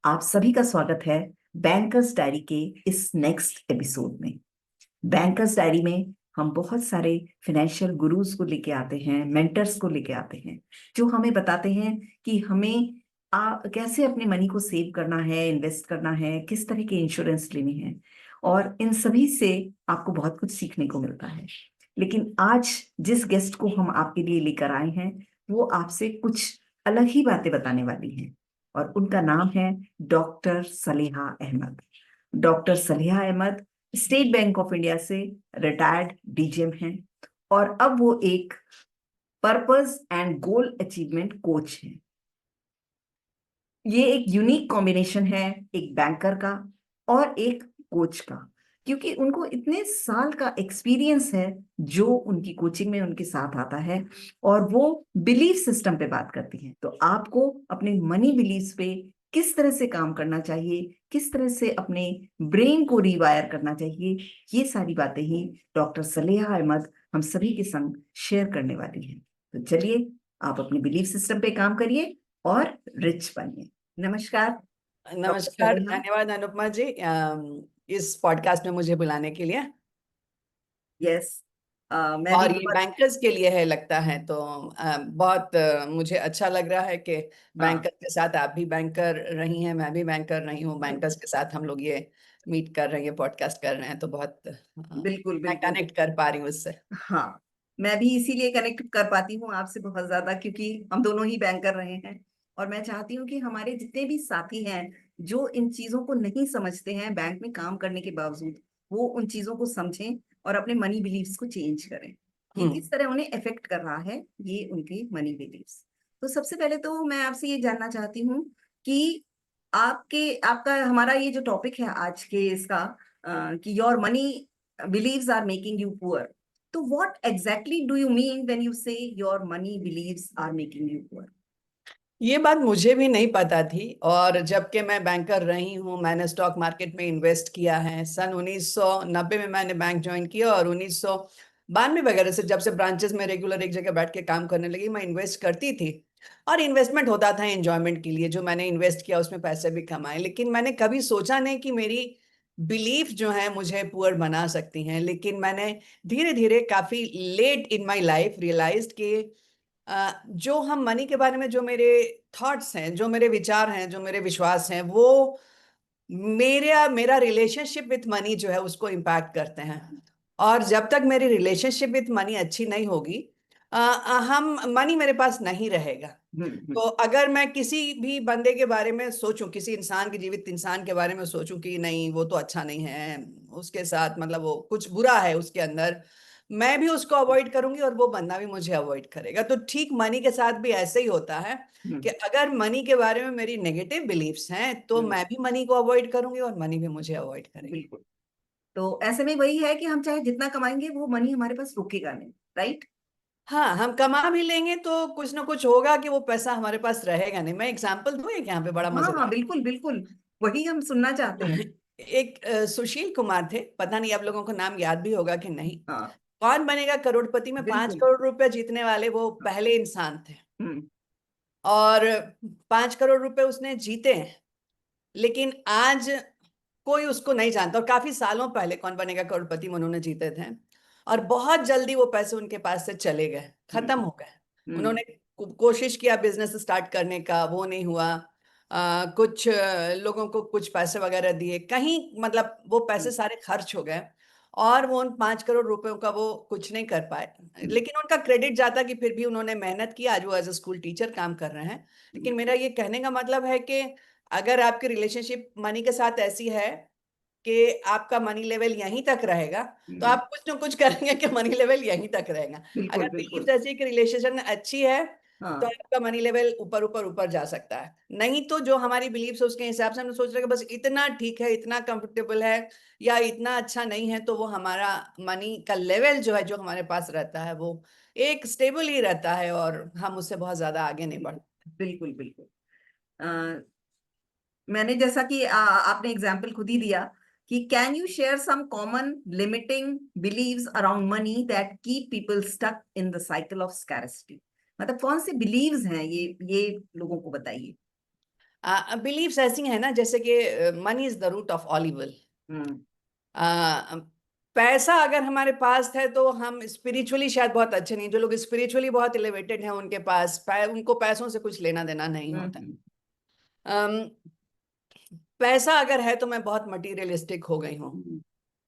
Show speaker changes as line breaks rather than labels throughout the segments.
आप सभी का स्वागत है बैंकर्स डायरी के इस नेक्स्ट एपिसोड में। बैंकर्स डायरी में हम बहुत सारे फाइनेंशियल गुरुज को लेके आते हैं, मेंटर्स को लेके आते हैं, जो हमें बताते हैं कि हमें कैसे अपने मनी को सेव करना है, इन्वेस्ट करना है, किस तरह के इंश्योरेंस लेने हैं। और इन सभी से आपको बहुत कुछ सीखने को मिलता है। लेकिन आज जिस गेस्ट को हम आपके लिए लेकर आए हैं, वो आपसे कुछ अलग ही बातें बताने वाली हैं। और उनका नाम है doctor Saleha Ahmad. Doctor Saleha Ahmad State Bank of India से रिटायर्ड डीजीएम हैं और अब वो एक purpose and goal achievement coach हैं। ये एक यूनिक कॉम्बिनेशन है एक बैंकर का और एक कोच का, क्योंकि उनको इतने साल का एक्सपीरियंस है जो उनकी कोचिंग में उनके साथ आता है। और वो बिलीफ सिस्टम पे बात करती हैं, तो आपको अपने मनी बिलीफ्स पे किस तरह से काम करना चाहिए, किस तरह से अपने ब्रेन को रिवायर करना चाहिए, ये सारी बातें ही डॉक्टर सलेहा अहमद हम सभी के संग शेयर करने वाली हैं। तो चलिए, आप अपने बिलीफ सिस्टम पे काम करिए और रिच बनिए। नमस्कार डॉक्टर
नमस्कार,
सलेहा।
धन्यवाद अनुपमा जी इस पॉडकास्ट में मुझे बुलाने के लिए।
यस, मैं भी
और ये
बहुत।
बैंकर्स के लिए है लगता है, तो बहुत मुझे अच्छा लग रहा है कि
हाँ,
बैंकर के साथ आप भी बैंकर रही हैं, मैं भी बैंकर रही हूँ, बैंकर्स के साथ हम लोग ये मीट कर रहे हैं, ये पॉडकास्ट कर रहे हैं, तो बहुत
बिल्कुल
मैं
बिल्कुल।
कनेक्ट कर पा रही हूँ उससे।
हाँ, मैं भी इसीलिए कनेक्ट कर पाती हूँ आपसे बहुत ज्यादा, क्योंकि हम दोनों ही बैंकर रहे हैं। और मैं चाहती हूँ कि हमारे जितने भी साथी हैं जो इन चीजों को नहीं समझते हैं बैंक में काम करने के बावजूद, वो उन चीजों को समझें और अपने मनी बिलीव्स को चेंज करें कि
हम्म।
किस तरह उन्हें इफेक्ट कर रहा है ये उनके मनी बिलीव्स। तो सबसे पहले तो मैं आपसे ये जानना चाहती हूँ कि आपका हमारा ये जो टॉपिक है आज के इसका, कि your money beliefs are making you poor. तो what exactly do you mean when you say your money beliefs are making you poor?
ये बात मुझे भी नहीं पता थी, और जबकि मैं बैंकर रही हूँ, मैंने स्टॉक मार्केट में इन्वेस्ट किया है। सन 1990 में मैंने बैंक ज्वाइन किया, और 1992 वगैरह से जब से ब्रांचेस में रेगुलर एक जगह बैठ के काम करने लगी, मैं इन्वेस्ट करती थी। और इन्वेस्टमेंट होता था एंजॉयमेंट के लिए, जो मैंने इन्वेस्ट किया उसमें पैसे भी कमाए, लेकिन मैंने कभी सोचा नहीं कि मेरी बिलीफ जो है मुझे पुअर बना सकती हैं। लेकिन मैंने धीरे धीरे, काफी late in my life, realised कि जो हम मनी के बारे में, जो मेरे थॉट्स हैं, जो मेरे विचार हैं, जो मेरे विश्वास हैं, वो मेरा मेरा रिलेशनशिप विथ मनी जो है उसको इम्पैक्ट करते हैं। और जब तक मेरी रिलेशनशिप विथ मनी अच्छी नहीं होगी, हम मनी मेरे पास नहीं रहेगा।
हम्म।
तो अगर मैं किसी भी बंदे के बारे में सोचूं, किसी इंसान के, जीवित इंसान के बारे में सोचूं कि नहीं वो तो अच्छा नहीं है, उसके साथ मतलब वो कुछ बुरा है उसके अंदर, मैं भी उसको अवॉइड करूंगी और वो बंदा भी मुझे अवॉइड करेगा। तो ठीक मनी के साथ भी ऐसे ही होता है कि
हम्म।
अगर मनी के बारे में मेरी नेगेटिव बिलीफ्स हैं तो
हम्म।
मैं भी मनी को अवॉइड करूंगी और मनी भी मुझे अवॉइड करेगी।
बिल्कुल। तो ऐसे में वही है कि हम चाहे जितना कमाएंगे वो मनी हमारे पास रुकेगा नहीं, राइट?
हाँ, हम कमा भी लेंगे तो कुछ ना कुछ होगा कि वो पैसा हमारे पास रहेगा नहीं। मैं एग्जांपल दूं एक यहाँ पे बड़ा
हाँ हाँ,
मजेदार।
बिल्कुल बिल्कुल, वही हम सुनना चाहते हैं।
एक सुशील कुमार थे, पता नहीं आप लोगों को नाम याद भी होगा कि नहीं।
हाँ,
कौन बनेगा करोड़पति में पांच
बिल्कुल।
करोड़ रुपए जीतने वाले वो
हाँ,
पहले इंसान थे।
हम्म।
और 5 करोड़ रुपए उसने जीते हैं। लेकिन आज कोई उसको नहीं जानता, और काफी सालों पहले कौन बनेगा करोड़पति में उन्होंने जीते थे। और बहुत जल्दी वो पैसे उनके पास से चले गए, खत्म
हम्म।
हो गए।
हम्म।
उन्होंने कोशिश किया बिजनेस स्टार्ट करने का, वो नहीं हुआ। कुछ लोगों को कुछ पैसे वगैरह दिए, कहीं मतलब वो पैसे
हम्म।
सारे खर्च हो गए। और वो उन 5 करोड़ रुपयों का वो कुछ नहीं कर पाए।
हम्म।
लेकिन उनका क्रेडिट जाता कि फिर भी उन्होंने मेहनत की, आज वो एज अ स्कूल टीचर काम कर रहे हैं। लेकिन मेरा ये कहने का मतलब है कि अगर आपकी रिलेशनशिप मनी के साथ ऐसी है कि आपका मनी लेवल यहीं तक रहेगा, तो
हम्म।
आप कुछ ना कुछ करेंगे कि मनी लेवल यहीं तक रहेगा।
बिल्कुल
अगर
बिल्कुल।
बिलीफ ऐसी कि रिलेशन अच्छी है, तो
हाँ।
आपका मनी लेवल ऊपर ऊपर ऊपर जा सकता है। नहीं तो जो हमारी बिलीफ है उसके हिसाब से हम सोच रहे हैं कि बस इतना ठीक है, इतना कंफर्टेबल है, या इतना अच्छा नहीं है, तो वो हमारा मनी का लेवल जो है, जो हमारे पास रहता है, वो एक स्टेबल ही रहता है, और हम उससे बहुत ज्यादा आगे नहीं बढ़।
बिल्कुल बिल्कुल। मैंने जैसा कि आपने एग्जाम्पल खुद ही दिया कि can you share some common limiting beliefs around money that keep people stuck in the cycle of scarcity. मतलब कौन से बिलीव्स हैं ये लोगों को बताइए।
बिलीव्स ऐसी है ना, जैसे कि money is the root of all evil. पैसा अगर हमारे पास है तो हम स्पिरिचुअली शायद बहुत अच्छे नहीं, जो लोग स्पिरिचुअली बहुत एलिवेटेड हैं उनके पास उनको पैसों से कुछ लेना देना नहीं होता। अम, पैसा अगर है तो मैं बहुत मटीरियलिस्टिक हो गई हूँ।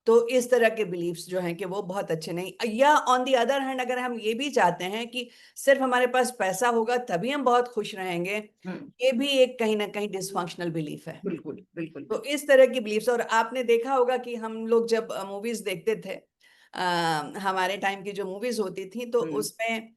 तो इस तरह के बिलीफ्स जो हैं कि वो बहुत अच्छे नहीं, या ऑन दी अदर हैंड अगर हम ये भी चाहते हैं कि सिर्फ हमारे पास पैसा होगा तभी हम बहुत खुश रहेंगे, ये भी एक कहीं ना कहीं डिसफंक्शनल बिलीफ है।
बिल्कुल बिल्कुल।
तो इस तरह की बिलीफ्स, और आपने देखा होगा कि हम लोग जब मूवीज देखते थे, हमारे टाइम की जो मूवीज होती थी तो उसमें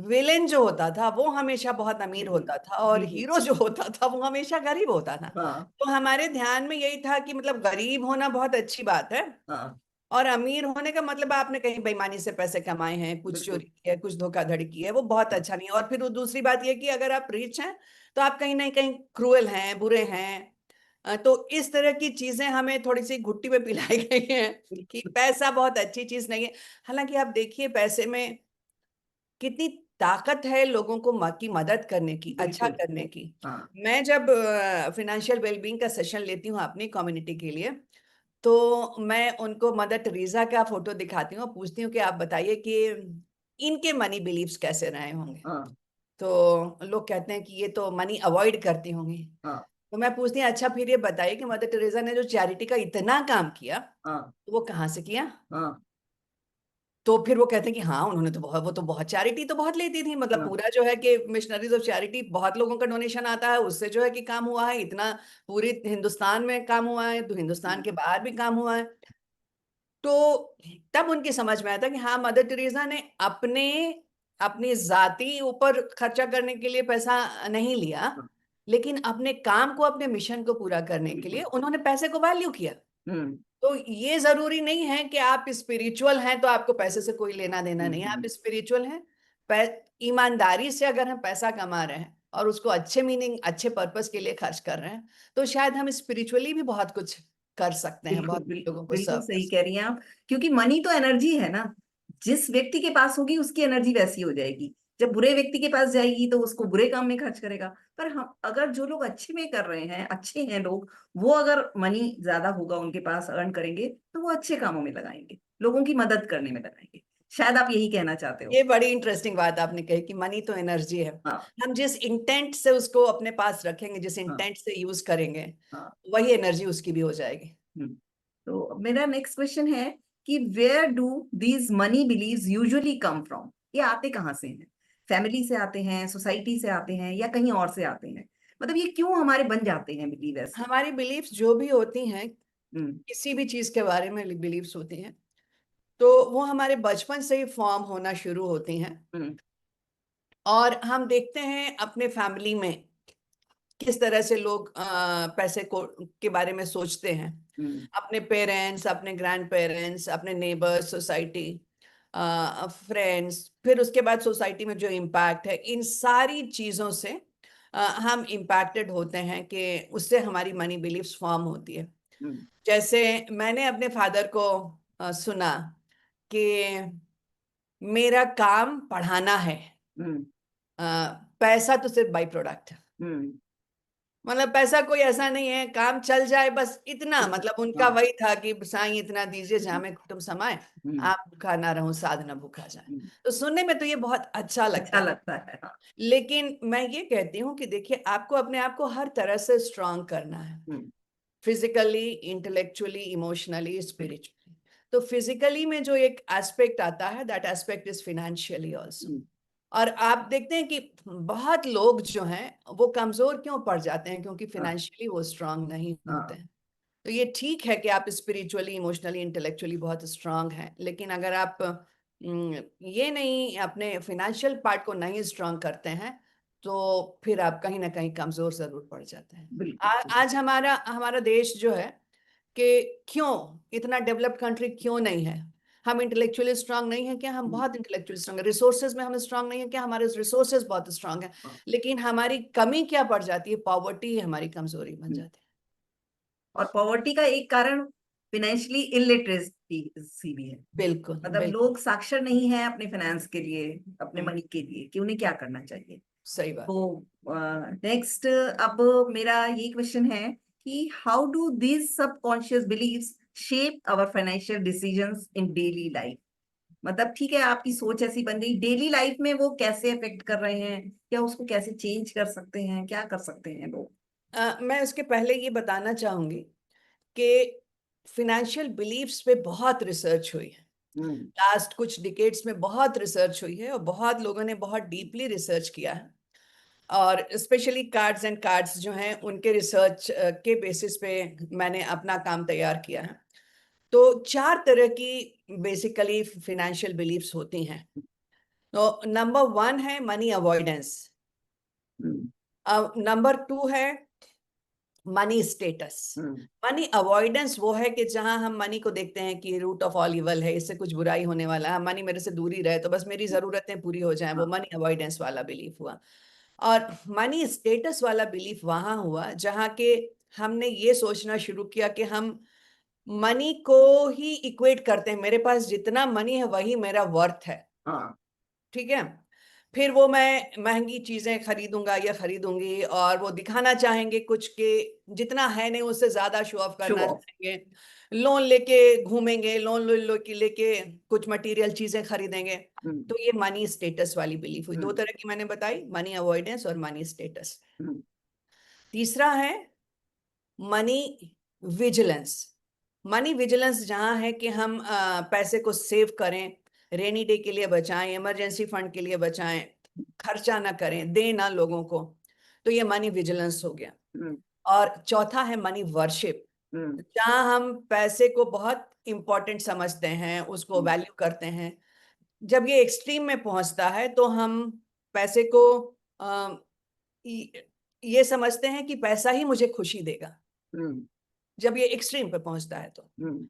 विलेन जो होता था वो हमेशा बहुत अमीर होता था और हीरो जो होता था वो हमेशा गरीब होता था।
हाँ
तो हमारे ध्यान में यही था कि मतलब गरीब होना बहुत अच्छी बात है,
हाँ
और अमीर होने का मतलब आपने कहीं बेईमानी से पैसे कमाए हैं, कुछ
बिल्कुल।
चोरी किया है, कुछ धोखाधड़ी की है, वो बहुत अच्छा नहीं है। और फिर वो दूसरी बात ये कि अगर आप रिच हैं तो आप कहीं ना कहीं क्रूएल हैं, बुरे हैं। तो इस तरह की चीजें हमें थोड़ी सी घुट्टी में पिलाई गई हैं कि
बिल्कुल
पैसा बहुत अच्छी चीज नहीं है। हालांकि आप देखिए पैसे में कितनी ताकत है लोगों को की मदद करने की, अच्छा
बिल्कुल।
करने की।
हाँ
मैं जब फिनेंशियल वेलबींग का सेशन लेती हूँ अपनी कम्युनिटी के लिए, तो मैं उनको मदर टेरेसा का फोटो दिखाती हूँ, पूछती हूँ कि आप बताइए कि इनके मनी बिलीव्स कैसे रहे होंगे।
हाँ
तो लोग कहते हैं कि ये तो मनी अवॉइड करती होंगी।
हाँ
तो मैं पूछती हूँ अच्छा फिर ये बताइए कि मदर टेरेसा ने जो चैरिटी का इतना काम किया
हाँ
तो वो कहाँ से किया।
हाँ
तो फिर वो कहते हैं कि हाँ उन्होंने तो बहुत, वो तो बहुत चैरिटी तो बहुत लेती थी, मतलब
हाँ
पूरा जो है कि मिशनरीज ऑफ चैरिटी बहुत लोगों का डोनेशन आता है, उससे जो है कि काम हुआ है इतना, पूरी हिंदुस्तान में काम हुआ है, तो हिंदुस्तान के बाहर भी काम हुआ है। तो तब उनकी समझ में आया था कि हाँ मदर टेरेसा ने अपने अपनी जाति ऊपर खर्चा करने के लिए पैसा नहीं लिया,
हाँ,
लेकिन अपने काम को, अपने मिशन को पूरा करने के लिए
बिल्कुल।
उन्होंने पैसे को वैल्यू किया।
हम्म
तो ये जरूरी नहीं है कि आप स्पिरिचुअल हैं तो आपको पैसे से कोई लेना देना नहीं है। आप
हम्म।
स्पिरिचुअल हैं, ईमानदारी से अगर हम पैसा कमा रहे हैं और उसको अच्छे मीनिंग, अच्छे पर्पस के लिए खर्च कर रहे हैं, तो शायद हम स्पिरिचुअली भी बहुत कुछ कर सकते हैं,
बिल्कुल
बहुत
बिल्कुल
लोगों को
बिल्कुल
सर्व कर
सही
सकते
कह रही हैं आप। क्योंकि मनी तो एनर्जी है ना, जिस व्यक्ति के पास होगी उसकी एनर्जी वैसी हो जाएगी। जब बुरे व्यक्ति के पास जाएगी तो उसको बुरे काम में खर्च करेगा। पर हम अगर जो लोग अच्छे में कर रहे हैं, अच्छे हैं लोग, वो अगर मनी ज्यादा होगा उनके पास, अर्न करेंगे तो वो अच्छे कामों में लगाएंगे, लोगों की मदद करने में लगाएंगे। शायद आप यही कहना चाहते
हैं।
हो।
ये बड़ी इंटरेस्टिंग बात आपने कही कि मनी तो एनर्जी है।
हाँ
हम जिस इंटेंट से उसको अपने पास रखेंगे, जिस
हाँ
इंटेंट से यूज करेंगे,
हाँ।
वही एनर्जी उसकी भी हो जाएगी।
तो मेरा नेक्स्ट क्वेश्चन है कि where do these money beliefs usually come from? ये आते कहाँ से हैं? फैमिली से आते हैं, सोसाइटी से आते हैं, या कहीं और से आते हैं? मतलब ये क्यों हमारे बन जाते हैं बिलीव ऐसे?
हमारी बिलीफ्स जो भी होती हैं,
हम्म
किसी भी चीज के बारे में बिलीव्स होती हैं, तो वो हमारे बचपन से ही फॉर्म होना शुरू होती हैं।
हम्म
और हम देखते हैं अपने फैमिली में किस तरह से लोग पैसे को के बारे में सोचते हैं।
हम्म
अपने पेरेंट्स, अपने ग्रैंड पेरेंट्स, अपने नेबर्स, सोसाइटी, फ्रेंड्स, फिर उसके बाद सोसाइटी में जो इम्पैक्ट है, इन सारी चीज़ों से हम इम्पैक्टेड होते हैं कि उससे हमारी मनी बिलीफ्स फॉर्म होती है।
हम्म
जैसे मैंने अपने फादर को सुना कि मेरा काम पढ़ाना है,
हम्म
अ, पैसा तो सिर्फ बाई प्रोडक्ट है।
हम्म।
मतलब पैसा कोई ऐसा नहीं है, काम चल जाए बस इतना,
इतना।
मतलब उनका
हाँ।
वही था कि साईं इतना दीजिए जहां में कुटुंब समाए,
हम्म
आप भूखा ना रहूं साध ना भूखा जाए।
हम्म।
तो सुनने में तो ये बहुत अच्छा लगता
अच्छा
है,
लगता है। हाँ।
लेकिन मैं ये कहती हूँ कि देखिए आपको अपने आप को हर तरह से स्ट्रांग करना है,
hmm
physically, intellectually, emotionally,
hmm
spiritually. तो फिजिकली में जो एक एस्पेक्ट आता है, that aspect is financially also.
Hmm,
और आप देखते हैं कि बहुत लोग जो हैं वो कमजोर क्यों पड़ जाते हैं, क्योंकि
हाँ
फिनेंशियली वो स्ट्रांग नहीं होते
हाँ।
हैं। तो ये ठीक है कि आप स्पिरिचुअली, इमोशनली, इंटेलेक्चुअली बहुत स्ट्रांग हैं, लेकिन अगर आप ये नहीं, अपने फिनेंशियल पार्ट को नहीं स्ट्रांग करते हैं, तो फिर आप कहीं ना कहीं कमजोर जरूर पड़ जाते हैं।
बिल्कुल बिल्कुल।
आज हमारा हमारा देश जो है कि क्यों इतना डेवलप्ड कंट्री क्यों नहीं है? हम इंटेलेक्चुअली स्ट्रांग नहीं है क्या? हम
हम्म,
बहुत इंटेलेक्चुअली स्ट्रांग है। रिसोर्सेज में हम स्ट्रांग नहीं है क्या? हमारे रिसोर्सेज बहुत स्ट्रांग है।
हाँ,
लेकिन हमारी कमी क्या पड़ जाती है? पॉवर्टी हमारी कमजोरी बन
हम्म।
जाती
और पॉवर्टी का एक कारण फिनेंशियली इलिटरेसी भी है।
है। बिल्कुल
मतलब
बिल्कुल।
लोग साक्षर नहीं है अपने फाइनेंस के लिए, अपने मनी के लिए कि उन्हें क्या करना चाहिए।
सही बात।
तो नेक्स्ट, अब मेरा ये क्वेश्चन है कि how do these subconscious beliefs shape our financial decisions in daily life? मतलब ठीक है, आपकी सोच ऐसी बन गई, डेली लाइफ में वो कैसे अफेक्ट कर रहे हैं, या उसको कैसे चेंज कर सकते हैं, क्या कर सकते हैं लोग?
मैं उसके पहले ये बताना चाहूंगी कि फिनेंशियल बिलीफ्स पे बहुत रिसर्च हुई है।
हम्म।
लास्ट कुछ डिकेड्स में बहुत रिसर्च हुई है और बहुत लोगों ने बहुत डीपली रिसर्च किया है। और स्पेशली कार्ड्स एंड कार्ड्स जो हैं उनके रिसर्च के बेसिस पे मैंने अपना काम तैयार किया है। तो 4 तरह की बेसिकली फिनेंशियल बिलीफ्स होती हैं। तो नंबर 1 है मनी अवॉइडेंस।
हम्म।
नंबर 2 है मनी स्टेटस।
हम्म।
मनी अवॉइडेंस वो है कि जहां हम मनी को देखते हैं कि रूट ऑफ ऑल इवल है, इससे कुछ बुराई होने वाला है, मनी मेरे से दूर ही रहे तो बस मेरी जरूरतें पूरी हो जाएं, वो
हाँ।
मनी अवॉइडेंस वाला बिलीफ हुआ। और मनी स्टेटस वाला बिलीफ वहां हुआ जहां के हमने ये सोचना शुरू किया कि हम मनी को ही इक्वेट करते हैं, मेरे पास जितना मनी है वही मेरा वर्थ है।
हाँ।
ठीक है। फिर वो मैं महंगी चीजें खरीदूंगा या खरीदूंगी और वो दिखाना चाहेंगे कुछ के जितना है नहीं उससे ज्यादा शो ऑफ
शो
करना
ऑफ।
चाहेंगे। लोन लेके घूमेंगे, लोन लेके लेके कुछ मटेरियल चीजें खरीदेंगे।
हम्म।
तो ये मनी स्टेटस वाली बिलीफ हुई। 2
हम्म।
तरह की मैंने बताई, मनी अवॉइडेंस और मनी स्टेटस।
हम्म।
तीसरा है मनी विजिलेंस। मनी विजिलेंस जहां है कि हम पैसे को सेव करें, रेनी डे के लिए बचाएं, इमरजेंसी फंड के लिए बचाएं, खर्चा ना करें, दें ना लोगों को। तो ये मनी विजिलेंस हो गया।
हम्म।
और चौथा है मनी वर्शिप,
हम्म।
जहां हम पैसे को बहुत इंपॉर्टेंट समझते हैं, उसको
हम्म।
वैल्यू करते हैं। जब ये एक्सट्रीम में पहुंचता है तो हम पैसे को अ, ये समझते हैं कि पैसा ही मुझे खुशी देगा।
हम्म।
जब ये एक्सट्रीम पे पहुंचता है
हम्म।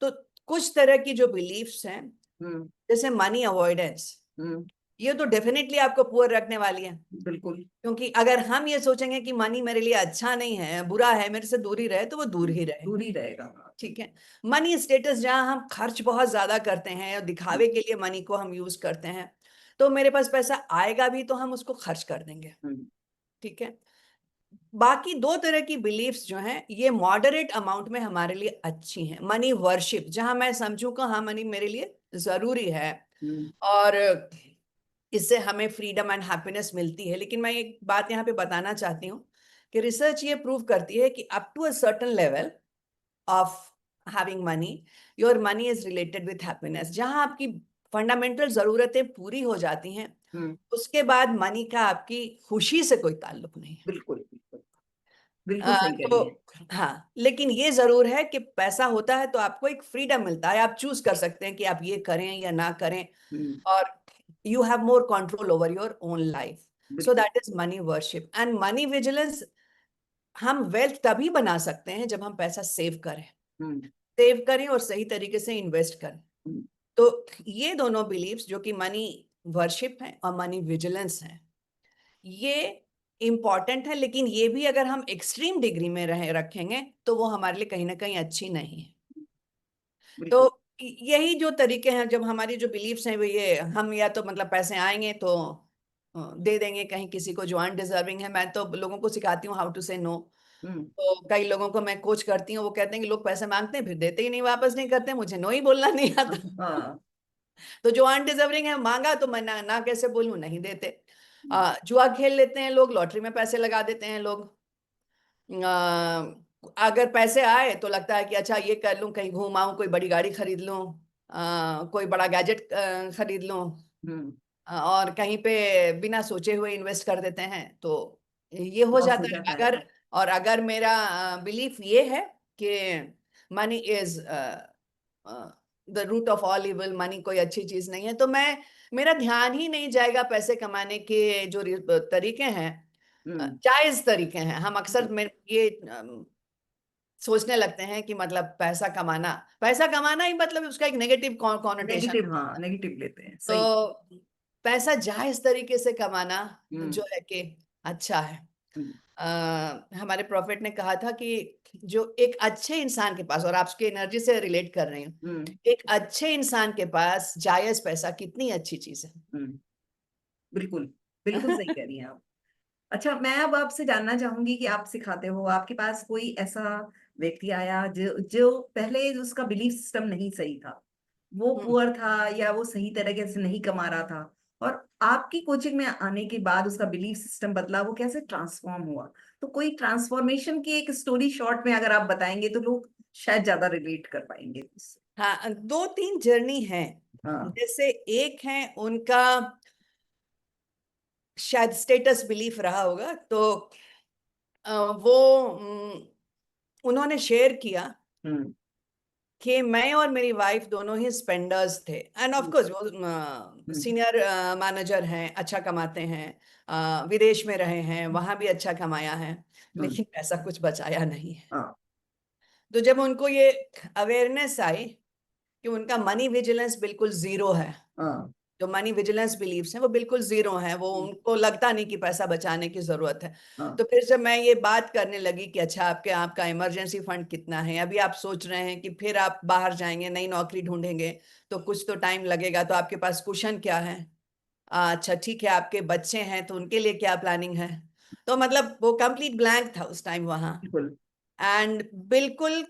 तो कुछ तरह की जो बिलीफ्स हैं
हम्म।
जैसे मनी अवॉइडेंस,
हम्म।
ये तो डेफिनेटली आपको पुअर रखने वाली है।
बिल्कुल।
क्योंकि अगर हम ये सोचेंगे कि मनी मेरे लिए अच्छा नहीं है, बुरा है, मेरे से दूर ही रहे, तो वो दूर ही रहे।
दूर ही रहेगा।
ठीक है। मनी स्टेटस, जहां हम खर्च बहुत ज्यादा करते हैं और दिखावे के लिए मनी को हम यूज करते हैं, तो मेरे पास पैसा आएगा भी तो हम उसको खर्च कर देंगे।
हम्म।
ठीक है। बाकी 2 तरह की बिलीफ्स जो हैं ये मॉडरेट अमाउंट में हमारे लिए अच्छी हैं। मनी वर्शिप, जहां मैं समझूं कि हाँ मनी मेरे लिए जरूरी है
हम्म।
और इससे हमें फ्रीडम एंड हैप्पीनेस मिलती है। लेकिन मैं एक बात यहाँ पे बताना चाहती हूँ कि रिसर्च ये प्रूव करती है कि up to a certain level of having money, your money is related with happiness. जहां आपकी फंडामेंटल जरूरतें पूरी हो जाती हैं
हम्म।
उसके बाद मनी का आपकी खुशी से कोई ताल्लुक नहीं है।
बिल्कुल बिल्कुल। बिल्कुल सही कह रही है।
तो हाँ, लेकिन ये जरूर है कि पैसा होता है तो आपको एक फ्रीडम मिलता है, आप चूज कर सकते हैं कि आप ये करें या ना करें।
हम्म।
और you have more control over your own life. So
बिल्कुल।
That is money worship and money vigilance. हम वेल्थ तभी बना सकते हैं जब हम पैसा सेव करें,
हम्म।
सेव करें और सही तरीके से इन्वेस्ट करें।
हम्म।
तो ये दोनों बिलीव्स जो कि मनी वर्शिप है और मनी विजिलेंस है, ये इंपॉर्टेंट है। लेकिन ये भी अगर हम एक्सट्रीम डिग्री में रहे रखेंगे तो वो हमारे लिए कहीं ना कहीं अच्छी नहीं है। तो
बिल्कुल।
यही जो तरीके हैं, जब हमारी जो बिलीव्स हैं वो ये, हम या तो मतलब पैसे आएंगे तो दे देंगे कहीं किसी को जो अनडिजर्विंग है। मैं तो लोगों को सिखाती हूँ हाउ टू से नो।
हम्म।
तो कई लोगों को मैं कोच करती हूँ, वो कहते हैं कि लोग पैसे मांगते हैं फिर देते ही नहीं, वापस नहीं करते, मुझे नो ही बोलना नहीं आता।
हाँ।
तो जो अनडिजर्विंग है मांगा तो मैं ना, ना कैसे बोलूं, नहीं देते। जुआ खेल लेते हैं लोग, लॉटरी में पैसे लगा देते हैं लोग। अगर पैसे आए तो लगता है कि अच्छा ये कर लूं, कहीं घूम आऊं, कोई बड़ी गाड़ी खरीद लूं, कोई बड़ा गैजेट खरीद लूं,
हम्म।
और कहीं पे बिना सोचे हुए इन्वेस्ट कर देते हैं। तो ये हो
लॉस हो
जाता है।
जाता है।
अगर और अगर मेरा बिलीफ ये है कि money is the root of all evil, money कोई अच्छी चीज नहीं है, तो मैं, मेरा ध्यान ही नहीं जाएगा पैसे कमाने के जो तरीके हैं,
हम्म।
जायज तरीके हैं। हम अक्सर ये सोचने लगते हैं कि मतलब पैसा कमाना ही मतलब उसका एक नेगेटिव कॉनोटेशन।
नेगेटिव, हाँ, नेगेटिव लेते हैं, सही।
तो पैसा जायज तरीके से कमाना
हम्म।
जो है कि अच्छा है।
हम्म।
हमारे प्रॉफिट ने कहा था कि जो एक अच्छे इंसान के पास, और आपकी एनर्जी से रिलेट कर रही हूँ,
हम्म।
एक अच्छे इंसान के पास जायज पैसा कितनी अच्छी चीज है।
हम्म। बिल्कुल। बिल्कुल सही कह रही हैं आप। अच्छा, मैं अब आपसे जानना चाहूंगी कि आप सिखाते हो, आपके पास कोई ऐसा व्यक्ति आया जो जो पहले उसका बिलीफ सिस्टम नहीं सही था, वो
हम्म।
पुअर था या वो सही तरीके से नहीं कमा रहा था, और आपकी कोचिंग में आने के बाद उसका बिलीफ सिस्टम बदला, वो कैसे ट्रांसफॉर्म हुआ? तो कोई ट्रांसफॉर्मेशन की एक स्टोरी शॉर्ट में अगर आप बताएंगे तो लोग शायद ज्यादा रिलेट कर पाएंगे उससे।
हाँ, 2-3 जर्नी है।
हाँ।
जैसे एक है उनका शायद स्टेटस बिलीफ रहा होगा, तो वो उन्होंने शेयर किया
हम्म।
कि मैं और मेरी वाइफ दोनों ही स्पेंडर्स थे, एंड ऑफ कोर्स वो
हम्म।
सीनियर मैनेजर हैं, अच्छा कमाते हैं, विदेश में रहे हैं, वहां भी अच्छा कमाया है,
हम्म।
लेकिन ऐसा कुछ बचाया नहीं है।
हाँ।
तो जब उनको ये अवेयरनेस आई कि उनका मनी विजिलेंस बिल्कुल जीरो है,
हाँ।
जो मनी विजिलेंस बिलीव्स हैं वो बिल्कुल जीरो हैं, वो उनको लगता नहीं कि पैसा बचाने की जरूरत है।
हाँ।
तो फिर जब मैं ये बात करने लगी कि अच्छा आपका इमरजेंसी फंड कितना है, अभी आप सोच रहे हैं कि फिर आप बाहर जाएंगे, नई नौकरी ढूंढेंगे, तो कुछ तो टाइम लगेगा, तो आपके पास कुशन क्या है? अच्छा ठीक है, आपके बच्चे हैं तो उनके लिए क्या प्लानिंग है? तो मतलब वो कंप्लीट ब्लैंक था उस टाइम वहां।
बिल्कुल।
एंड बिल्कुल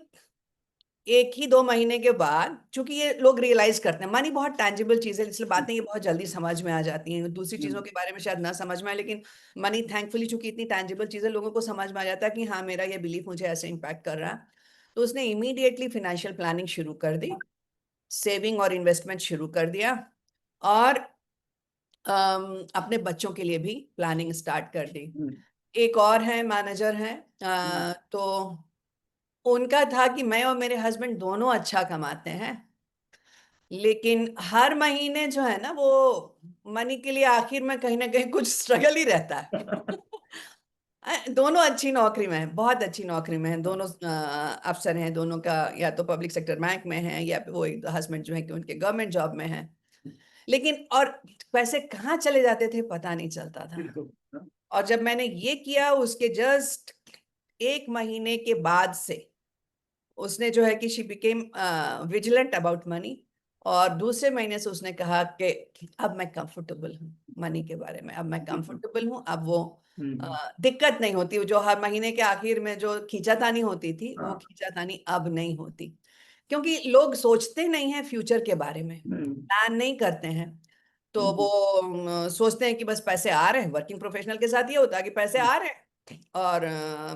1 ही 2 महीने के बाद, चूंकि ये लोग रियलाइज करते हैं मनी बहुत टैंजिबल चीज है, इसलिए बातें ये बहुत जल्दी समझ में आ जाती हैं, दूसरी चीजों
हम्म।
के बारे में शायद ना समझ में आए, लेकिन मनी थैंकफुली चूंकि इतनी टैंजिबल चीज है, लोगों को समझ में आ जाता है कि हाँ मेरा ये बिलीफ मुझे ऐसे इम्पैक्ट कर रहा है। तो उसने इमीडिएटली फाइनेंशियल प्लानिंग शुरू कर दी, सेविंग और इन्वेस्टमेंट शुरू कर दिया, और अपने बच्चों के लिए भी प्लानिंग स्टार्ट कर दी।
हम्म।
एक और है मैनेजर हैं,
हम्म।
तो उनका था कि मैं और मेरे हस्बैंड दोनों अच्छा कमाते हैं, लेकिन हर महीने जो है ना वो मनी के लिए आखिर में कहीं ना कहीं कुछ स्ट्रगल ही रहता है। दोनों अच्छी नौकरी में हैं, बहुत अच्छी नौकरी में हैं, दोनों अफसर हैं, दोनों का या तो पब्लिक सेक्टर बैंक में है, या वो हस्बैंड जो है कि उनके गवर्नमेंट जॉब में है, लेकिन और पैसे कहाँ चले जाते थे पता नहीं चलता था।
बिल्कुल। हाँ।
और जब मैंने ये किया उसके जस्ट 1 महीने के बाद से उसने जो है कि she became vigilant about money, और दूसरे महीने से उसने कहा कि अब मैं कंफर्टेबल हूँ मनी के बारे में, अब मैं
बिल्कुल।
कंफर्टेबल हूँ, अब वो
हम्म।
दिक्कत नहीं होती, जो हर महीने के आखिर में जो खींचातानी होती थी वो
हाँ।
खींचातानी अब नहीं होती, क्योंकि लोग सोचते नहीं हैं फ्यूचर के बारे में,
हम्म।
प्लान नहीं करते हैं। तो वो
हम्म।
सोचते हैं कि बस पैसे आ रहे हैं, वर्किंग प्रोफेशनल के साथ ये होता है कि पैसे आ रहे हैं और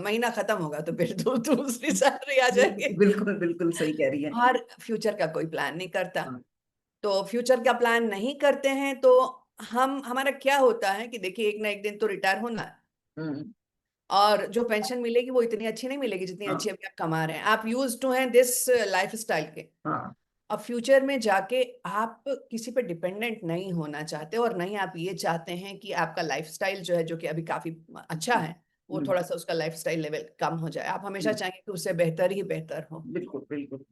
महीना खत्म होगा तो फिर दूसरी सैलरी आ जाएगी,
बिल्कुल बिल्कुल बिल्कुल सही कह रही है।
और फ्यूचर का कोई प्लान नहीं करता।
हाँ।
तो फ्यूचर का प्लान नहीं करते हैं तो हमारा क्या होता है कि देखिए एक ना एक दिन तो रिटायर होना है,
हम्म।
और जो पेंशन मिलेगी वो इतनी अच्छी नहीं मिलेगी जितनी
हाँ।
अच्छी अभी आप कमा रहे हैं, आप यूज टू हैं दिस लाइफ स्टाइल के।
हाँ।
अब फ्यूचर में जाके आप किसी पे डिपेंडेंट नहीं होना चाहते, और नहीं आप ये चाहते हैं कि आपका लाइफस्टाइल जो है, जो कि अभी काफी अच्छा है, वो
हम्म।
थोड़ा सा उसका लाइफस्टाइल लेवल कम हो जाए, आप हमेशा
हम्म।
चाहेंगे कि उससे बेहतर ही बेहतर हो।
बिल्कुल बिल्कुल।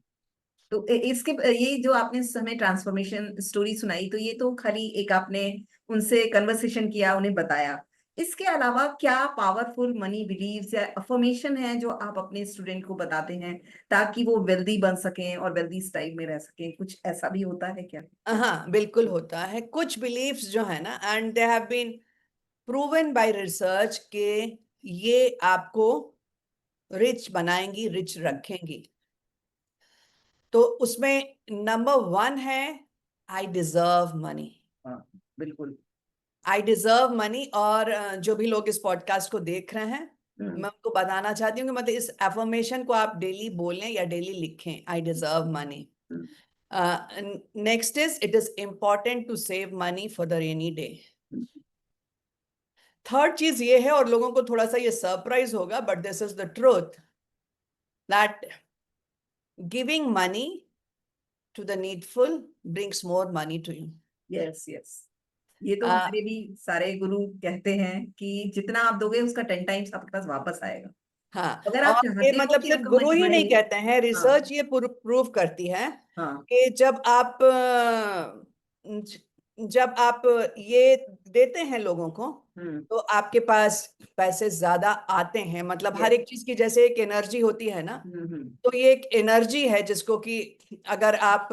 तो इसके ये जो आपने हमें ट्रांसफॉर्मेशन स्टोरी सुनाई, तो ये तो खाली एक आपने उनसे कन्वर्सेशन किया, उन्हें बताया। इसके अलावा क्या पावरफुल मनी बिलीव्स या अफर्मेशन है जो आप अपने स्टूडेंट को बताते हैं ताकि वो वेल्दी बन सकें और वेल्दी स्टाइल में रह सकें? कुछ ऐसा भी होता है क्या?
हाँ बिल्कुल होता है, कुछ बिलीफ्स जो है ना, and they have been proven by research के ये आपको रिच बनाएंगी, रिच रखेंगी। तो उसमें नंबर 1 है, आई डिजर्व मनी।
हाँ। बिल्कुल।
आई डिजर्व मनी, और जो भी लोग इस पॉडकास्ट को देख रहे हैं,
हम्म।
मैं उनको बताना चाहती हूँ कि मतलब इस एफर्मेशन को आप डेली बोलें या डेली लिखें, I deserve money.
Hmm.
Next is it is important to save money for the rainy day. Third चीज ये है, और लोगों को थोड़ा सा ये सरप्राइज होगा, but this is the truth, that giving money to the needful brings more money to you.
Yes yes. ये तो हमारे भी सारे गुरु कहते हैं कि जितना आप दोगे उसका 10 टाइम्स आपके पास वापस आएगा।
हाँ,
अगर आप
और ये
चाहते हो
मतलब
कि
सिर्फ
आपका
गुरु
मनी
ही
बढ़े।
नहीं कहते हैं,
हाँ।
रिसर्च ये प्रूव करती है
हाँ।
कि जब आप ये देते हैं लोगों को,
हम्म।
तो आपके पास पैसे ज्यादा आते हैं, मतलब हर
यस।
एक चीज की जैसे एक एनर्जी होती है ना,
हम्म।
तो ये एक एनर्जी है जिसको कि अगर आप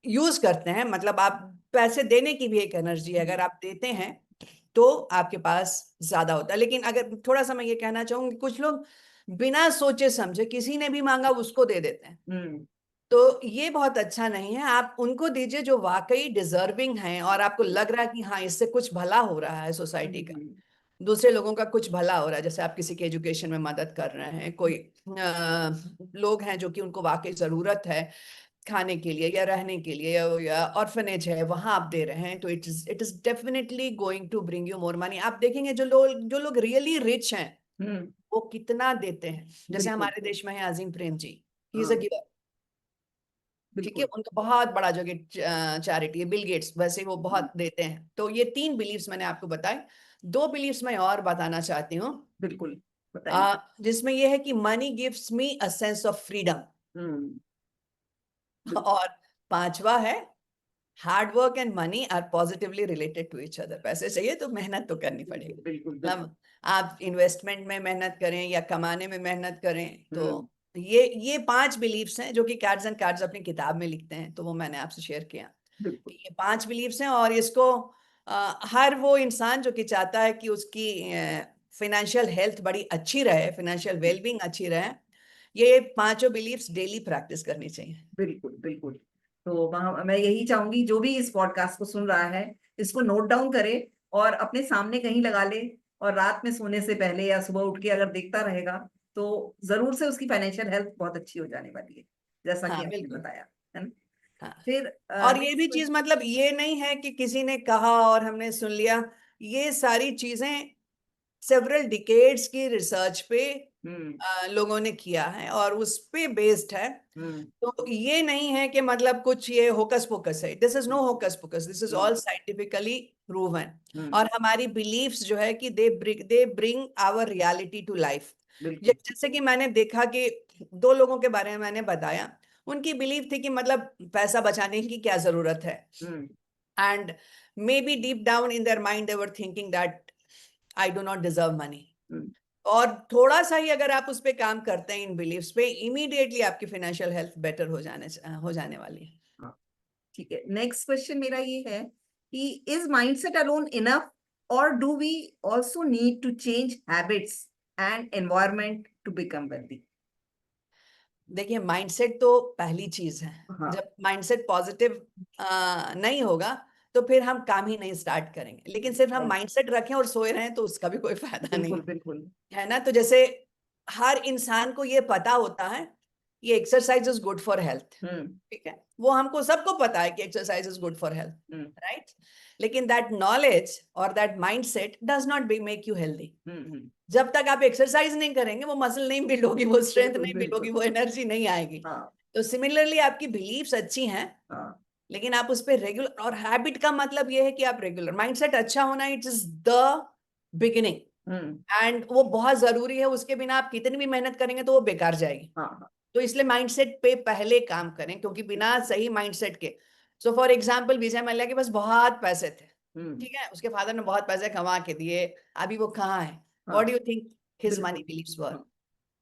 यूज करते हैं, मतलब आप पैसे देने की भी एक एनर्जी है, अगर आप देते हैं तो आपके पास ज्यादा होता है। लेकिन अगर थोड़ा सा मैं ये कहना चाहूंगी, कुछ लोग बिना सोचे समझे किसी ने भी मांगा उसको दे देते हैं, तो ये बहुत अच्छा नहीं है। आप उनको दीजिए जो वाकई डिजर्विंग हैं और आपको लग रहा है कि हाँ इससे कुछ भला हो रहा है सोसाइटी का, दूसरे लोगों का कुछ भला हो रहा है। जैसे आप किसी के एजुकेशन में मदद कर रहे हैं, कोई लोग हैं जो कि उनको वाकई जरूरत है खाने के लिए या रहने के लिए, या ऑर्फनेज है वहां आप दे रहे हैं, तो it is definitely going to bring you more money. आप देखेंगे जो लोग रियली रिच हैं वो कितना देते हैं। जैसे
बिल्कुल।
हमारे देश में है अजीम Prem ji, he is a
हाँ,
गिवर, ठीक है,
बिल्कुल।
उनका बहुत बड़ा जो कि चैरिटी है। बिल गेट्स वैसे वो बहुत देते हैं। तो ये 3 बिलीव्स मैंने आपको बताए। 2 बिलीव्स मैं और बताना चाहती हूँ,
बिल्कुल, बताइए।
जिसमें ये है कि money gives me a sense of freedom,
hmm. बिल्कुल,
और 5वां है hard work and money are positively related to each other. पैसे चाहिए तो मेहनत तो करनी पड़ेगी।
बिल्कुल, बिल्कुल।
मतलब आप इन्वेस्टमेंट में मेहनत करें या कमाने में मेहनत करें, तो
हम्म।
ये 5 बिलीव्स हैं जो कि कार्ड्स एंड कार्ड्स अपनी किताब में लिखते हैं, तो वो मैंने आपसे शेयर किया
बिल्कुल।
कि ये 5 बिलीव्स हैं। और इसको हर वो इंसान जो कि चाहता है कि उसकी फाइनेंशियल हेल्थ बड़ी अच्छी रहे, फाइनेंशियल वेलबींग अच्छी रहे, ये 5 बिलीव्स डेली प्रैक्टिस करनी चाहिए।
बिल्कुल, बिल्कुल। तो वहाँ मैं यही चाहूंगी जो भी इस पॉडकास्ट को सुन रहा है, इसको नोट डाउन करे और अपने सामने कहीं लगा ले, और रात में सोने से पहले या सुबह उठ के अगर देखता रहेगा तो जरूर से उसकी फाइनेंशियल हेल्थ बहुत अच्छी हो जाने वाली है, जैसा कि
हाँ
आपने
बिल्कुल।
बताया, है ना।
हाँ,
फिर
और ये भी
नेक्स्ट।
चीज मतलब ये नहीं है कि किसी ने कहा और हमने सुन लिया। ये सारी चीजें सेवरल डिकेड्स की रिसर्च पे
हम्म।
लोगों ने किया है और उस पे बेस्ड है।
हम्म।
तो ये नहीं है कि मतलब कुछ ये होकस पोकस है। This is no hocus pocus, this is all scientifically proven.
Hmm.
और हमारी बिलीव्स जो है कि they bring our reality to life.
बिल्कुल।
जैसे कि मैंने देखा कि 2 लोगों के बारे में मैंने बताया, उनकी बिलीव थी कि मतलब पैसा बचाने की क्या जरूरत है,
hmm.
And maybe deep down in their mind they were thinking that I do not deserve money.
Hmm.
और थोड़ा सा ही अगर आप उस पे काम करते हैं इन बिलीव्स पे, इमीडिएटली आपकी फाइनेंशियल हेल्थ बेटर हो जाने वाली है।
हाँ, ठीक है। नेक्स्ट क्वेश्चन मेरा ये है कि इज माइंडसेट अलोन इनफ, और do we also need to change habits and environment to become wealthy?
देखिए, माइंडसेट तो पहली चीज है।
हाँ,
जब माइंडसेट पॉजिटिव नहीं होगा तो फिर हम काम ही नहीं स्टार्ट करेंगे। लेकिन सिर्फ हम
right,
माइंडसेट रखें और सोए रहें तो उसका भी कोई फायदा नहीं
बिल्कुल, बिल्कुल।
है ना। तो जैसे हर इंसान को ये पता होता है ये exercise is good for health,
hmm.
ठीक है, वो हमको सबको पता है कि exercise is good for health,
hmm.
Right. लेकिन दैट नॉलेज और that mindset does not be make you healthy.
Hmm.
जब तक आप एक्सरसाइज नहीं करेंगे वो मसल नहीं बिल्ड होगी, वो स्ट्रेंथ
बिल्कुल,
नहीं बिल्ड
बिल्कुल।
होगी, वो एनर्जी नहीं आएगी।
हाँ।
तो सिमिलरली आपकी बिलीव्स अच्छी हैं,
हाँ।
लेकिन आप उस पर रेगुलर, और हैबिट का मतलब ये है कि आप रेगुलर, माइंडसेट अच्छा होना it is the beginning,
hmm.
And वो बहुत जरूरी है। उसके बिना आप कितनी भी मेहनत करेंगे तो वो बेकार जाएगी।
हाँ। हाँ।
तो इसलिए माइंडसेट पे पहले काम करें, क्योंकि बिना सही माइंडसेट के, so for example Vijay Mallya के पास बहुत पैसे थे,
हम्म।
ठीक है, उसके फादर ने बहुत पैसे कमा के दिए, अभी वो कहाँ है,
हाँ,
what do you think his money
बिल्कुल।
बिलीव्स वर,
हाँ।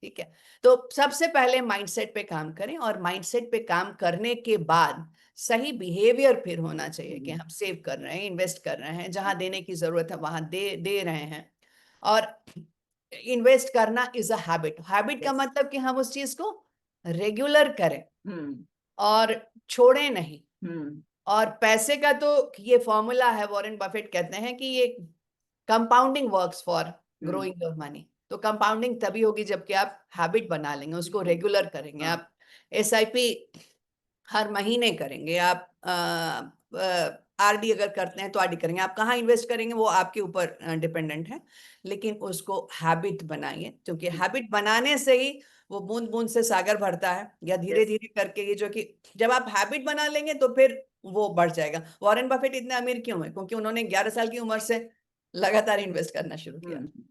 ठीक है। तो सबसे पहले माइंडसेट पे काम करें, और माइंडसेट पे काम करने के बाद सही बिहेवियर फिर होना चाहिए कि
हम्म।
हम सेव कर रहे हैं, इन्वेस्ट कर रहे हैं, जहां देने की जरूरत है वहां दे दे रहे हैं। और इन्वेस्ट करना इज अ हैबिट। हैबिट का
यस।
मतलब कि हम उस चीज को रेगुलर करें
हम्म।
और छोड़े नहीं।
हम्म।
और पैसे का तो ये फॉर्मूला है, वॉरेन बफेट कहते हैं कि ये compounding works for
hmm.
Growing your money. तो कंपाउंडिंग तभी होगी जबकि आप हैबिट बना लेंगे, उसको
बिल्कुल।
रेगुलर करेंगे,
हाँ।
आप एसआईपी हर महीने करेंगे, आप आरडी अगर करते हैं तो आरडी करेंगे, आप कहाँ इन्वेस्ट करेंगे वो आपके ऊपर डिपेंडेंट है। लेकिन उसको हैबिट बनाइए, क्योंकि हैबिट बनाने से ही वो बूंद बूंद से सागर भरता है, या धीरे
यस।
धीरे करके ये जो कि जब आप हैबिट बना लेंगे तो फिर वो बढ़ जाएगा। वॉरेन बफेट इतने अमीर क्यों है? क्योंकि उन्होंने 11 साल की उम्र से लगातार इन्वेस्ट करना शुरू किया।
हम्म।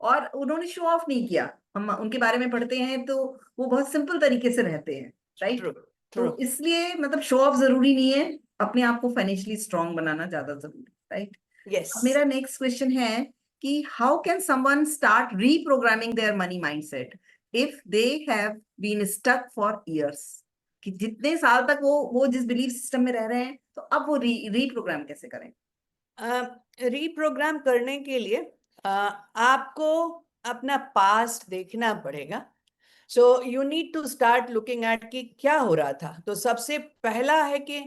और उन्होंने शो ऑफ नहीं किया। हम उनके बारे में पढ़ते हैं तो वो बहुत सिंपल तरीके से रहते हैं, राइट।
True, true.
तो इसलिए मतलब शो ऑफ जरूरी नहीं है, अपने आप को फाइनेंशियली स्ट्रांग बनाना ज्यादा जरूरी है, राइट।
यस।
अब मेरा नेक्स्ट क्वेश्चन है कि how can someone start reprogramming their money mindset if they have been stuck for years? कि जितने साल तक वो जिस बिलीफ सिस्टम में रह रहे हैं, तो अब वो रीप्रोग्राम कैसे करें?
रीप्रोग्राम करने के लिए आपको अपना पास्ट देखना पड़ेगा। So you need to start looking at कि क्या हो रहा था। तो सबसे पहला है कि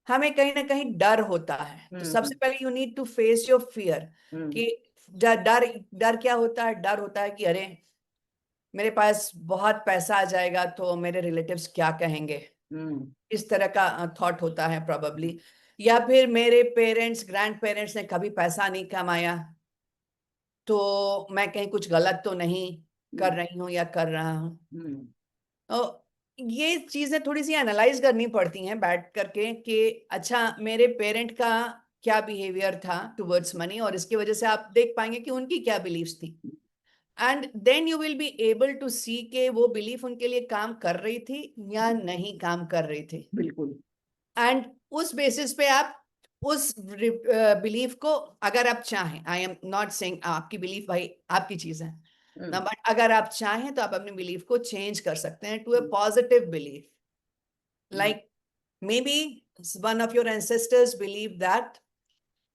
हमें कहीं ना कहीं डर होता है, तो सबसे पहले you need to face your fear कि डर डर डर क्या होता है। डर होता है कि अरे मेरे पास बहुत पैसा आ जाएगा तो मेरे रिलेटिव्स क्या कहेंगे, इस तरह का थॉट होता है प्रोबेबली। या फिर मेरे पेरेंट्स ग्रैंड पेरेंट्स ने कभी पैसा नहीं कमाया तो मैं कहीं कुछ गलत तो नहीं कर रही हूँ या कर रहा हूँ। तो ये चीजें थोड़ी सी एनालाइज करनी पड़ती हैं बैठ करके कि अच्छा मेरे पेरेंट का क्या बिहेवियर था टुवर्ड्स मनी, और इसकी वजह से आप देख पाएंगे कि उनकी क्या बिलीव्स थी। And then you will be able to see के वो बिलीफ उनके लिए काम कर रही थी या नहीं काम कर रही थी।
बिल्कुल।
एंड उस बेसिस पे आप उस बिलीफ को, अगर आप चाहें, आई एम नॉट सेइंग आपकी बिलीफ भाई आपकी चीज है ना, बट अगर आप चाहें तो आप अपने बिलीफ को चेंज कर सकते हैं to a positive belief. Like maybe one of your ancestors believe that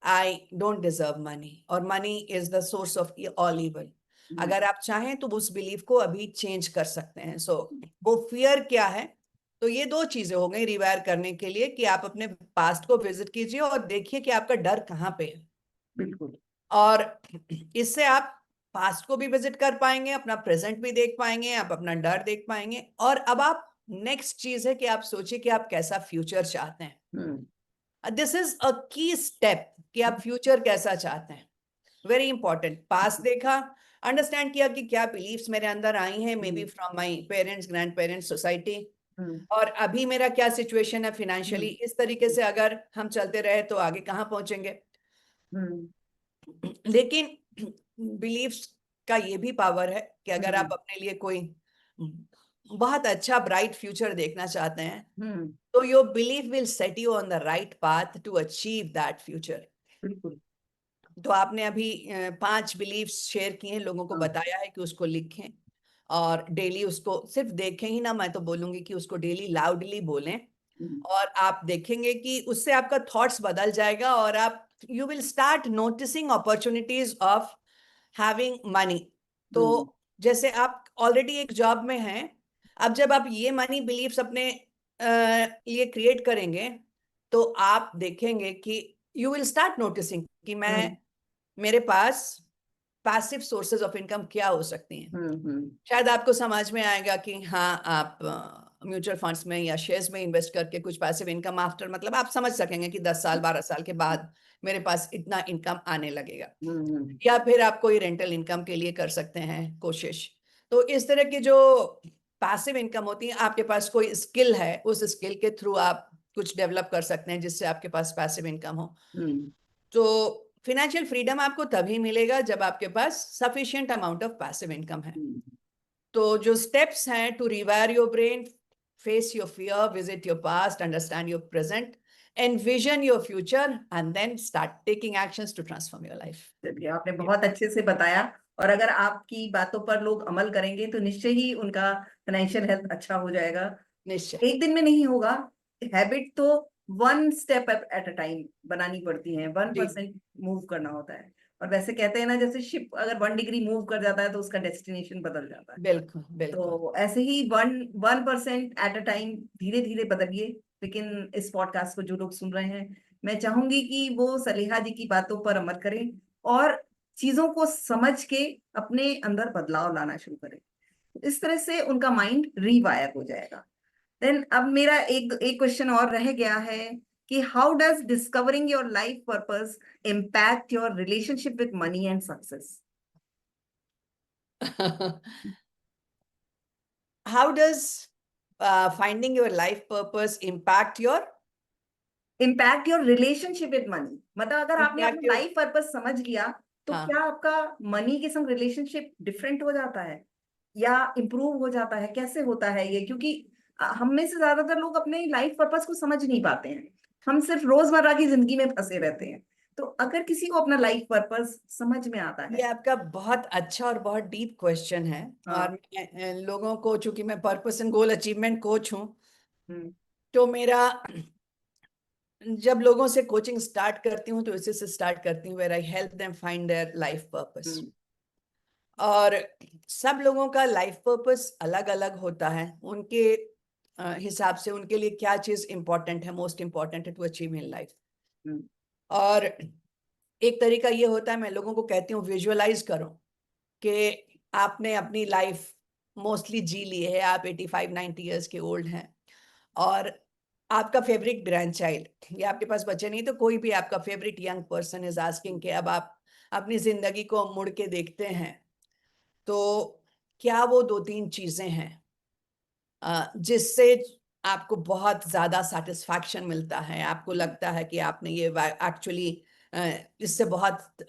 I don't deserve money और money is the source of all evil. अगर आप चाहें तो उस बिलीफ को अभी चेंज कर सकते हैं। सो वो फियर क्या है, तो ये दो चीजें हो गई रिवायर करने के लिए कि आप अपने पास्ट को विजिट कीजिए और देखिए कि आपका डर कहाँ पे है।
बिल्कुल।
और इससे आप पास्ट को भी विजिट कर पाएंगे, अपना प्रेजेंट भी देख पाएंगे, आप अपना डर देख पाएंगे। और अब आप नेक्स्ट चीज है कि आप सोचिए कि आप कैसा फ्यूचर चाहते हैं। दिस इज अ की स्टेप कि आप फ्यूचर कैसा चाहते हैं। Very important. पास्ट देखा, अंडरस्टैंड किया कि क्या बिलीफ्स मेरे अंदर आई हैं, may be from my parents grand parents society, और अभी मेरा क्या सिचुएशन है फिनेंशियली। इस तरीके से अगर हम चलते रहे तो आगे कहाँ पहुंचेंगे। लेकिन बिलीफ्स का ये भी पावर है कि अगर आप अपने लिए कोई बहुत अच्छा ब्राइट फ्यूचर देखना चाहते हैं तो your belief will set you on the right path to achieve that future.
बिल्कुल।
तो आपने अभी 5 बिलीफ्स शेयर किए हैं, लोगों को बताया है कि उसको लिखें और डेली उसको सिर्फ देखें ही ना, मैं तो बोलूंगी कि उसको डेली लाउडली बोलें। और आप देखेंगे कि उससे आपका थॉट्स बदल जाएगा और आप you will start noticing opportunities of having money. तो जैसे आप ऑलरेडी एक जॉब में हैं, अब जब आप ये मनी बिलीफ्स अपने लिए क्रिएट करेंगे तो आप देखेंगे कि यू विल स्टार्ट नोटिसिंग कि मैं मेरे पास पैसिव सोर्सेज ऑफ इनकम क्या हो सकती हैं। शायद आपको समझ में आएगा कि हाँ आप म्यूचुअल फंड्स में या शेयर्स में इन्वेस्ट करके कुछ पैसिव इनकम आफ्टर, मतलब आप समझ सकेंगे कि 10 साल 12 साल के बाद मेरे पास इतना इनकम आने लगेगा। या फिर आप कोई रेंटल इनकम के लिए कर सकते हैं कोशिश। तो इस तरह की जो पैसिव इनकम होती है, आपके पास कोई स्किल है, उस स्किल के थ्रू आप कुछ डेवलप कर सकते हैं जिससे आपके पास पैसिव इनकम हो। तो फिनेंशियल फ्रीडम आपको तभी मिलेगा जब आपके पास sufficient amount of passive income है। तो जो स्टेप्स हैं to rewire your brain, face your fear, visit your past, understand your present, envision your future, and then start taking actions to transform your life.
चलिए, आपने बहुत अच्छे से बताया। और अगर आपकी बातों पर लोग अमल करेंगे तो निश्चय ही उनका फाइनेंशियल हेल्थ अच्छा हो जाएगा।
निश्चय।
एक दिन में नहीं होगा। हैबिट तो 1 स्टेप एट अ टाइम बनानी पड़ती है, 1% मूव करना होता है। और वैसे कहते हैं ना, जैसे शिप अगर 1 डिग्री मूव कर जाता है तो उसका डेस्टिनेशन बदल जाता है।
बिल्कुल बिल्कुल।
तो ऐसे ही 1% एट अ टाइम धीरे धीरे बदलिए। लेकिन इस पॉडकास्ट को जो लोग सुन रहे हैं, मैं चाहूंगी कि वो सलेहा जी की बातों पर अमल करें और चीजों को समझ के अपने अंदर बदलाव लाना शुरू करें। इस तरह से उनका माइंड रीवायर हो जाएगा। देन अब मेरा एक एक क्वेश्चन और रह गया है कि how does discovering your life purpose impact your relationship with money and success?
How does finding your life purpose impact your
relationship with money? मतलब अगर आपने
impact
अपना
your
लाइफ पर्पस समझ लिया तो
हाँ
क्या आपका मनी के संग रिलेशनशिप डिफरेंट हो जाता है या इम्प्रूव हो जाता है? कैसे होता है ये? क्योंकि हम में से ज्यादातर लोग अपने लाइफ पर्पस को समझ नहीं पाते हैं। हम सिर्फ रोजमर्रा की जिंदगी में फंसे रहते हैं। तो अगर किसी को अपना लाइफ पर्पस समझ में आता
ये
है।
आपका बहुत अच्छा और बहुत डीप क्वेश्चन है।
हाँ।
और मैं लोगों को, चूंकि मैं purpose and goal achievement coach हूँ, तो मेरा जब लोगों से कोचिंग स्टार्ट करती हूँ तो इसी से स्टार्ट करती हूँ, where I help them find their life purpose. और सब लोगों का लाइफ पर्पस अलग अलग होता है, उनके हिसाब से उनके लिए क्या चीज इंपॉर्टेंट है, मोस्ट इंपॉर्टेंट है टू अचीव इन लाइफ। और एक तरीका ये होता है, मैं लोगों को कहती हूँ विजुअलाइज करो कि आपने अपनी लाइफ मोस्टली जी ली है, आप 85-90 ईयर्स के ओल्ड हैं और आपका फेवरेट ग्रैंड चाइल्ड या आपके पास बच्चे नहीं तो कोई भी आपका favourite young person is asking कि अब आप अपनी जिंदगी को मुड़ के देखते हैं तो क्या वो 2-3 चीजें हैं जिससे आपको बहुत ज्यादा सेटिस्फैक्शन मिलता है, आपको लगता है कि आपने ये एक्चुअली इससे बहुत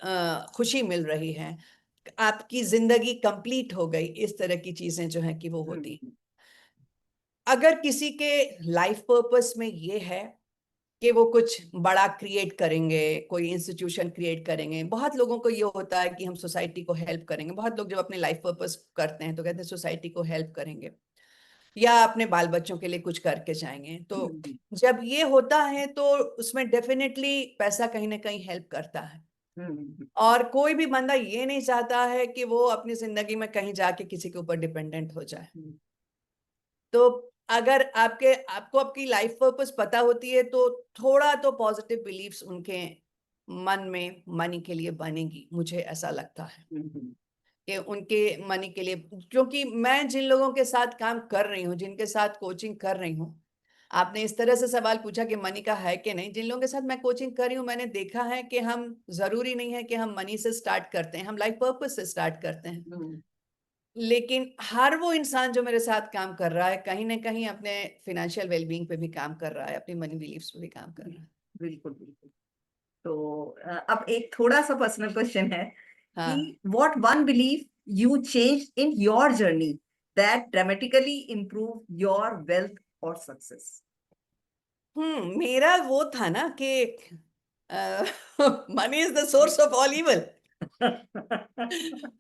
खुशी मिल रही है, आपकी जिंदगी कंप्लीट हो गई, इस तरह की चीजें जो है कि वो होती। अगर किसी के लाइफ पर्पस में ये है कि वो कुछ बड़ा क्रिएट करेंगे, कोई इंस्टीट्यूशन क्रिएट करेंगे, बहुत लोगों को ये होता है कि हम सोसाइटी को हेल्प करेंगे। बहुत लोग जब अपने लाइफ पर्पस करते हैं तो कहते हैं सोसाइटी को हेल्प करेंगे या अपने बाल बच्चों के लिए कुछ करके जाएंगे। तो जब ये होता है तो उसमें डेफिनेटली पैसा कहीं ना कहीं हेल्प करता है। और कोई भी बंदा ये नहीं चाहता है कि वो अपनी जिंदगी में कहीं जाके किसी के ऊपर डिपेंडेंट हो जाए। तो अगर आपको आपकी लाइफ पर्पस पता होती है तो थोड़ा तो पॉजिटिव बिलीफ्स उनके मन में मनी के लिए बनेगी, मुझे ऐसा लगता है कि उनके मनी के लिए। क्योंकि मैं जिन लोगों के साथ काम कर रही हूँ, जिनके साथ कोचिंग कर रही हूँ, आपने इस तरह से सवाल पूछा कि मनी का है कि नहीं, जिन लोगों के साथ मैं कोचिंग कर रही हूँ मैंने देखा है कि हम जरूरी नहीं है कि हम मनी से स्टार्ट करते हैं, हम लाइफ पर्पस से स्टार्ट करते हैं। लेकिन हर वो इंसान जो मेरे साथ काम कर रहा है कहीं ना कहीं अपने फाइनेंशियल वेलबींग पे भी काम कर रहा है, अपनी मनी बिलीफ्स पे भी काम कर रहा है।
बिल्कुल बिल्कुल। तो अब एक थोड़ा सा पर्सनल क्वेश्चन है
हाँ।
कि what one belief you change in your journey that dramatically improve your wealth और सक्सेस।
मेरा वो था ना कि money is the source of all evil.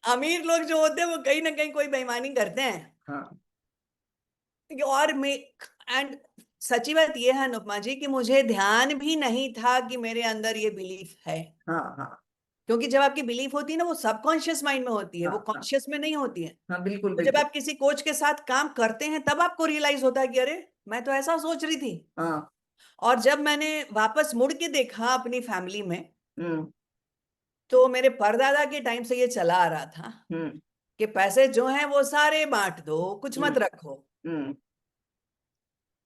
अमीर लोग जो होते हैं वो कहीं ना कहीं कोई बेईमानी करते हैं।
हाँ
और मैं एंड सच्ची बात ये है अनुपमा जी कि मुझे ध्यान भी नहीं था कि मेरे अंदर ये बिलीफ है।
हाँ हाँ
क्योंकि जब आपकी बिलीफ होती है ना वो सबकॉन्शियस माइंड में होती है,
हाँ
वो
हाँ
कॉन्शियस में नहीं होती है।
हाँ बिल्कुल
तो जब
बिल्कुल।
आप किसी कोच के साथ काम करते हैं तब आपको रियलाइज होता है कि अरे मैं तो ऐसा सोच रही थी।
हाँ
और जब मैंने वापस मुड़ के देखा अपनी फैमिली में
हम्म
तो मेरे परदादा के टाइम से ये चला आ रहा था
हम्म
कि पैसे जो हैं वो सारे बांट दो, कुछ
हम्म
मत रखो।
हम्म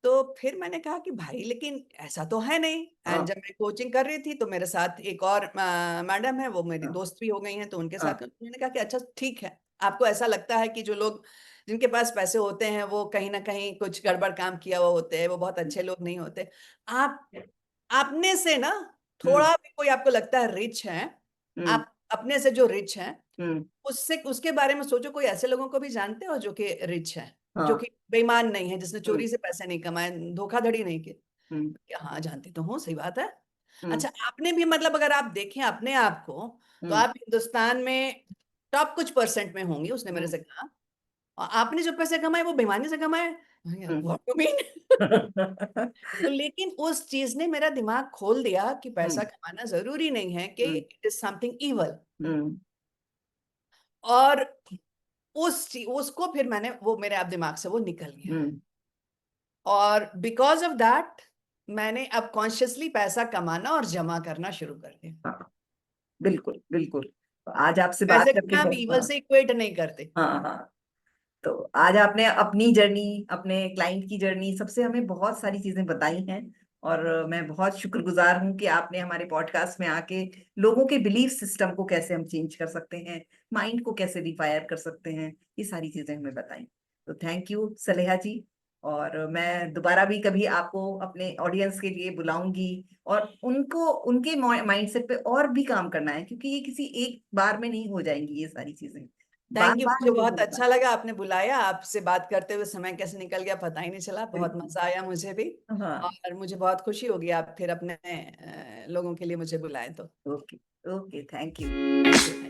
तो फिर मैंने कहा कि भाई लेकिन ऐसा तो है नहीं। एंड
हाँ
जब मैं कोचिंग कर रही थी तो मेरे साथ एक और मैडम है, वो मेरी
हाँ
दोस्त भी हो गई हैं, तो उनके साथ
हाँ
मैंने कहा कि अच्छा ठीक है, आपको ऐसा लगता है कि जो लोग जिनके पास पैसे होते हैं वो कहीं ना कहीं कुछ गड़बड़ काम किया हुआ होते हैं, वो बहुत अच्छे लोग नहीं होते। आप अपने से ना
हम्म
थोड़ा भी कोई आपको लगता है रिच है,
हम्म
आप अपने से जो रिच हैं
हम्म
उससे उसके बारे में सोचो। कोई ऐसे लोगों को भी जानते हो जो कि रिच है, जो
हाँ
कि बेईमान नहीं है, जिसने
हम्म
चोरी से पैसे नहीं कमाए, धोखाधड़ी नहीं की।
हम्म
हाँ जानती तो हूँ, सही बात है।
हम्म
अच्छा आपने भी मतलब अगर आप देखें अपने आप को तो
हम्म
आप हिंदुस्तान में टॉप कुछ परसेंट में होंगी, उसने मेरे
हम्म
से कहा। और आपने जो पैसे कमाए वो बेईमानी से कमाए।
हम्म
व्हाट यू मीन? तो लेकिन उस चीज ने मेरा दिमाग खोल दिया कि पैसा कमाना जरूरी नहीं है कि
hmm
it is something evil.
हम्म
और उसको फिर मैंने वो मेरे आप दिमाग से वो निकल गया।
हम्म
और बिकॉज ऑफ दैट मैंने अब कॉन्शियसली पैसा कमाना और जमा करना शुरू कर दिया।
हाँ बिल्कुल बिल्कुल। तो आज आपसे बात
पैसे को
करके
ना हम
बहुत
ईवल से इक्वेट नहीं करते।
हाँ हाँ। तो आज आपने अपनी जर्नी, अपने क्लाइंट की जर्नी, सबसे हमें बहुत सारी चीजें बताई हैं। और मैं बहुत शुक्रगुजार हूँ कि आपने हमारे पॉडकास्ट में आके लोगों के बिलीफ सिस्टम को कैसे हम चेंज कर सकते हैं, माइंड को कैसे रिफायर कर सकते हैं, ये सारी चीजें हमें बताई। तो थैंक यू सलेहा जी। और मैं दोबारा भी कभी आपको अपने ऑडियंस के लिए बुलाऊंगी। और उनको उनके माइंडसेट पे और भी काम करना है, क्योंकि ये किसी एक बार में नहीं हो जाएंगी ये सारी चीजें, बार
थैंक यू,
बार
मुझे
नहीं
बहुत
होगा।
अच्छा लगा आपने बुलाया। आपसे बात करते हुए समय कैसे निकल गया पता ही नहीं चला, बहुत
बिल्कुल।
मजा आया मुझे भी।
हाँ।
और मुझे बहुत खुशी होगी आप फिर अपने लोगों के लिए मुझे बुलाएं तो।
Okay. Okay thank you.
Thank you.